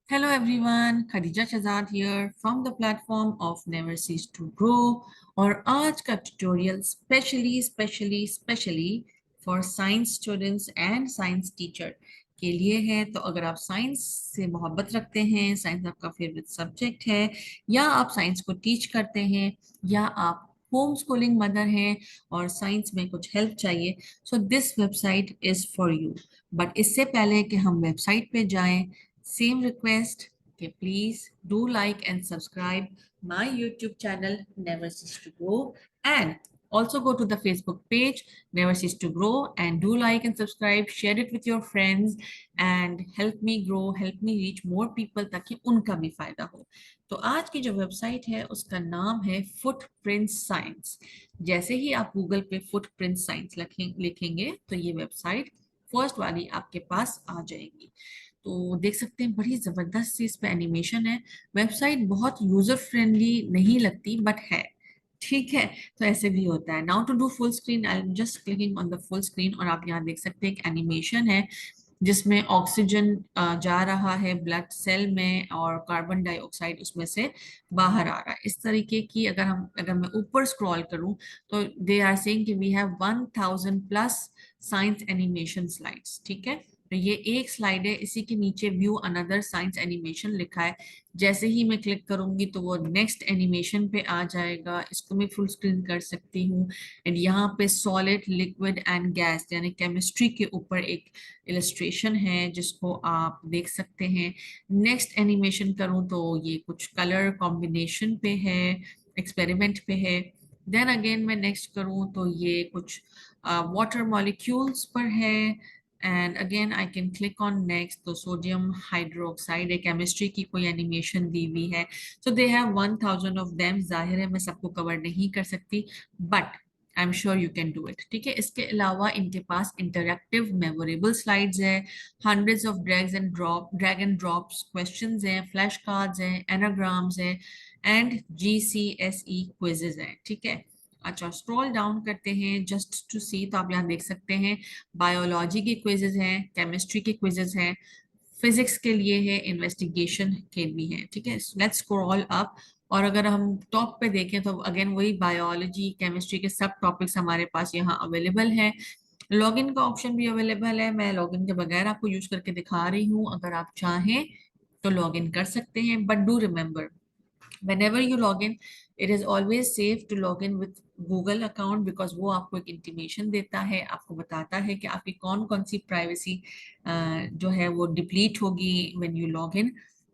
Hello everyone, Khadija Shahzad here from the platform of Never Cease to Grow। और आज का tutorial specially for science students and science teacher के लिए है। तो अगर आप साइंस से मोहब्बत रखते हैं, साइंस आपका फेवरेट सब्जेक्ट है, या आप साइंस को टीच करते हैं, या आप होम स्कूलिंग मदर हैं और साइंस में कुछ हेल्प चाहिए, so this website is for you. But इससे पहले कि हम वेबसाइट पे जाएं, same request, okay, please do like and subscribe my YouTube channel Never Cease to Grow, and also go to the Facebook page Never Cease to Grow and do like and subscribe, share it with your friends and help me grow, help me reach more people ताकि उनका भी फायदा हो। तो आज की जो website है उसका नाम है फुटप्रिंट साइंस। जैसे ही आप गूगल पे फुटप्रिंट साइंस लिखेंगे तो ये वेबसाइट फर्स्ट वाली आपके पास आ जाएगी। तो देख सकते हैं बड़ी जबरदस्त सी इस पे एनिमेशन है। वेबसाइट बहुत यूजर फ्रेंडली नहीं लगती बट है, ठीक है। तो ऐसे भी होता है। Now to do full screen, I am just clicking on the full screen और आप यहाँ देख सकते हैं एक एनिमेशन है जिसमें ऑक्सीजन जा रहा है ब्लड सेल में और कार्बन डाइऑक्साइड उसमें से बाहर आ रहा है। इस तरीके की अगर मैं ऊपर स्क्रॉल करूं तो दे आर सेइंग कि we have 1000 plus science animation slides, ठीक है। तो ये एक स्लाइड है, इसी के नीचे व्यू अनदर साइंस एनिमेशन लिखा है। जैसे ही मैं क्लिक करूंगी तो वो नेक्स्ट एनिमेशन पे आ जाएगा। इसको मैं फुल स्क्रीन कर सकती हूँ। एंड यहाँ पे सॉलिड, लिक्विड एंड गैस यानी केमिस्ट्री के ऊपर एक इलस्ट्रेशन है जिसको आप देख सकते हैं। नेक्स्ट एनिमेशन करूं तो ये कुछ कलर कॉम्बिनेशन पे है, एक्सपेरिमेंट पे है। देन अगेन मैं नेक्स्ट करूं तो ये कुछ वाटर मॉलिक्यूल्स पर है। And again I can click on next, तो सोडियम हाइड्रोक्साइड है, केमिस्ट्री की कोई एनिमेशन दी हुई है। सो दे हैव 1000 ऑफ देम। जाहिर है मैं सबको कवर नहीं कर सकती but I am sure you can do it, ठीक है। इसके अलावा इनके पास इंटरैक्टिव मेमोरेबल स्लाइड्स है, hundreds of drag and drops questions हैं, फ्लैश कार्ड्स हैं, एनाग्राम्स हैं एंड GCSE क्विजेज हैं, ठीक है। अच्छा, स्क्रॉल डाउन करते हैं जस्ट टू सी, तो आप यहाँ देख सकते हैं बायोलॉजी के क्विजेज हैं, केमिस्ट्री के क्विजेज हैं, फिजिक्स के लिए है, इन्वेस्टिगेशन के भी हैं, ठीक है। Let's scroll up. और अगर हम टॉप पे देखें तो अगेन वही बायोलॉजी केमिस्ट्री के सब टॉपिक्स हमारे पास यहाँ अवेलेबल हैं। लॉगिन का ऑप्शन भी अवेलेबल है। मैं लॉगिन के बगैर आपको यूज करके दिखा रही हूँ, अगर आप चाहें तो लॉगिन कर सकते हैं। But do remember, whenever you log in, it is always safe to log in with Google account because वो आपको एक इंटीमेशन देता है, आपको बताता है कि आपकी कौन कौन सी प्राइवेसी जो है वो डिप्लीट होगी when you log in।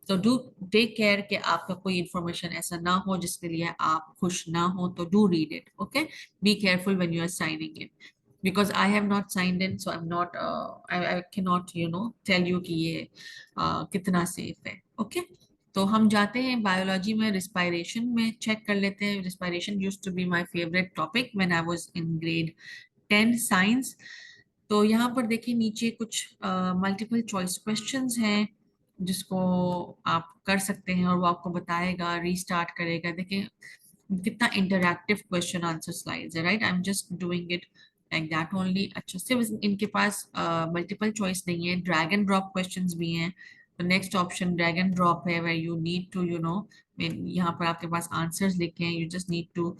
तो डू टेक केयर कि आपका कोई इंफॉर्मेशन ऐसा ना हो जिसके लिए आप खुश ना हो। तो do read it, okay. Be careful when you are signing in because I have not signed in, so I'm not I cannot tell you कि ये कितना सेफ है, ओके। तो हम जाते हैं बायोलॉजी में, रिस्पायरेशन में चेक कर लेते हैं। Respiration used to be my favourite topic when I was in grade 10 science. तो यहाँ पर देखिए नीचे कुछ मल्टीपल चॉइस क्वेश्चंस हैं जिसको आप कर सकते हैं और वो आपको बताएगा, रीस्टार्ट करेगा। देखिए कितना इंटरैक्टिव क्वेश्चन आंसर स्लाइड्स है, right. I am just doing it like that only. अच्छा, सिर्फ इनके पास मल्टीपल चॉइस नहीं है, ड्रैग एंड ड्रॉप क्वेश्चंस भी हैं। तो next option drag and drop है where you need to यहाँ पर आपके पास आंसर्स लिखे हैं, you just need to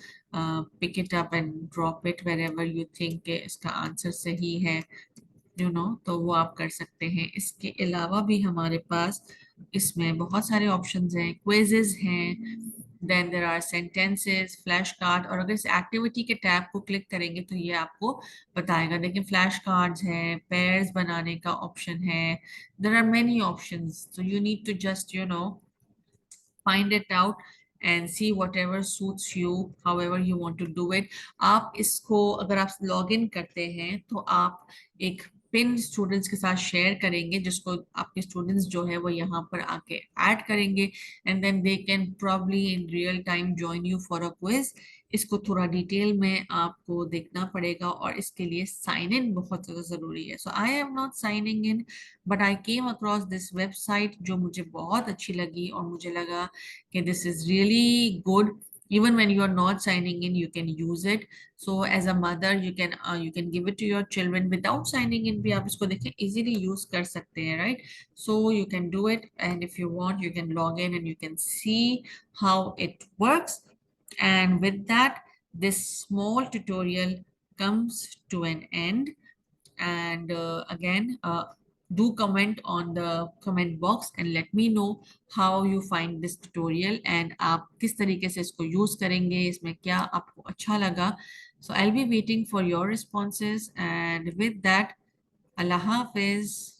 pick it up and drop it wherever you think कि इसका आंसर सही है, तो वो आप कर सकते हैं। इसके अलावा भी हमारे पास इसमें बहुत सारे ऑप्शंस हैं, क्विजेज हैं, then there are sentences, flash card. और अगर इस एक्टिविटी के टैब को क्लिक करेंगे तो ये आपको बताएगा। देखिए फ्लैश कार्ड्स हैं, पेयर्स बनाने का ऑप्शन है, there are many options. so you need to just find it out and see whatever suits you, however you want to do it। आप इसको अगर आप लॉग इन करते हैं तो आप एक पिन स्टूडेंट्स के साथ शेयर करेंगे जिसको आपके स्टूडेंट्स जो है वो यहाँ पर आके ऐड करेंगे and then they can probably in real time join you for a quiz. इसको थोड़ा डिटेल में आपको देखना पड़ेगा और इसके लिए साइन इन बहुत ज़्यादा ज़रूरी है। So I am not signing in but I came across this website जो मुझे बहुत अच्छी लगी और मुझे लगा कि this is really good. even when you are not signing in, you can use it. So as a mother, you can give it to your children without signing in, भी आप इसको देखें easily use कर सकते हैं, right? So you can do it, and if you want, you can log in and you can see how it works. And with that, this small tutorial comes to an end. And again, do comment on the comment box and let me know how you find this tutorial and आप किस तरीके से इसको use करेंगे, इसमें क्या आपको अच्छा लगा. So I'll be waiting for your responses, and with that, Allah Hafiz.